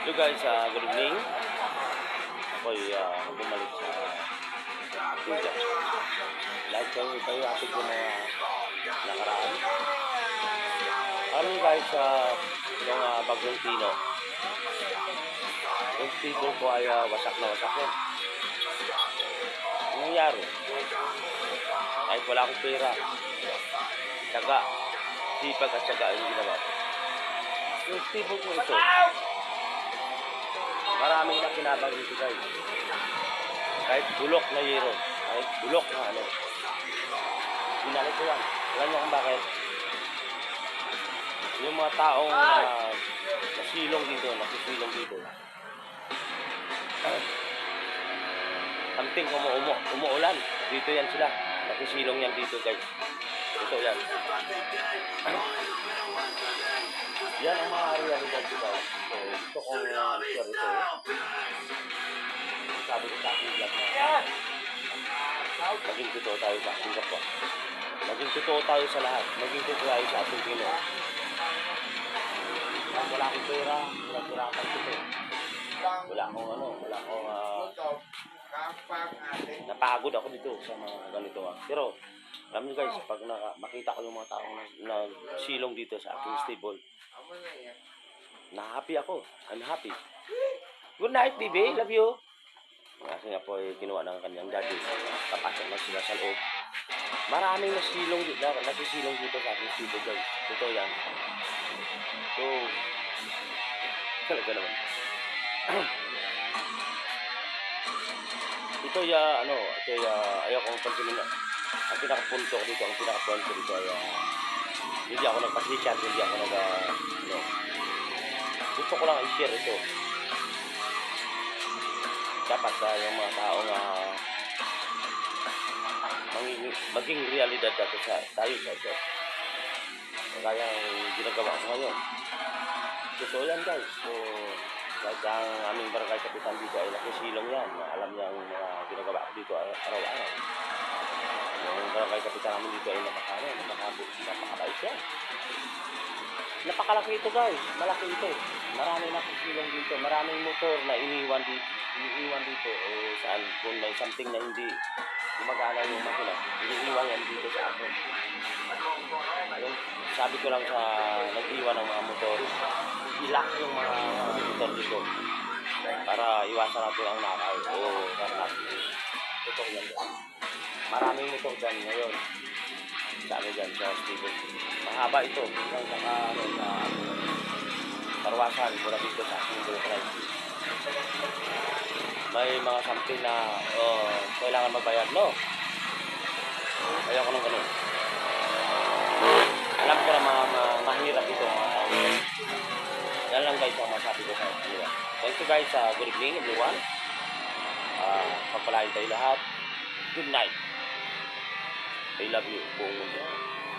So guys, good evening. Ako'y bumalik sa Tiga. Like kayo ating ko mga nakaraan. Ano guys, yung bagong tino. Yung tibol ko ay wasak na wasak yun. Anong nangyari? Kahit wala akong pera. Tsaga. Sipag at tsaga yung ginawa. Yung tibol ko ito. Maraming na kinabang dito guys. Kahit bulok na yero. Kahit bulok na ano. Binalik ko yan. Alam niyo kung bakit? Yung mga taong nasilong dito. Something umuulan. Dito yan sila. Nakisilong yan dito guys. Ito yan. Yan ang mga realidad ko guys. So, gusto kong share ito. Sabi ko sa aking vlog na maging totoo tayo sa ating kapwa. Maging totoo tayo sa lahat. Maging totoo tayo sa ating Pinoy. Wala akong pera. Wala pirapan dito. Wala akong napagod ako dito sa mga ganito. Pero alam niyo guys, pag makita ko yung mga taong nagsilong dito sa aking stable, na-happy ako. I'm happy. Good night, baby. Love you. Kasi nga po ay kinuha ng kanyang daddy. Kapasok na sila sa loob. Maraming nasilong dito sa aking stable guys. Ito yan. So, talaga naman. Ito ayaw kong pansinin na. Ang pinakapunto ko dito ay hindi ako nagpasisyan, hindi ako gusto ko lang i-share ito. Dapat yung mga taong maging realidad dito tayo sa ito. Kaya ang ginagawa ko ngayon. Totoo yan guys. So, kahit ang aming barangay kapitan dito ay nakisilong yan. Alam niya ang mga ginagawa ko dito araw-araw. Yung barangay kapitan namin dito ay napakabait yan. Napakalaki ito guys. Malaki ito. Maraming nakisilong dito. Maraming motor na iniiwan dito. Saan kung may something na hindi gumagana yung makina. Iniiwan yan dito sa akin. Yung sabi ko lang sa nag-iwan ng mga motor, ilak yung mga motor dito para iwasan natin ang nakaw o karnat. Ito yan dyan. Maraming motor dyan ngayon. Sabi dyan sa stable. Mahaba ito. Hanggang sa karwasan mula dito sa aking bulkray. May mga something na kailangan magbayad, no? Ayaw ko ng ganun. Alam ko na mahirap ito mga tao. Yan lang guys ang masabi ko sa inyo. Thank you guys. Good evening everyone. Pagpalain tayo lahat. Good night. I love you buong mundo.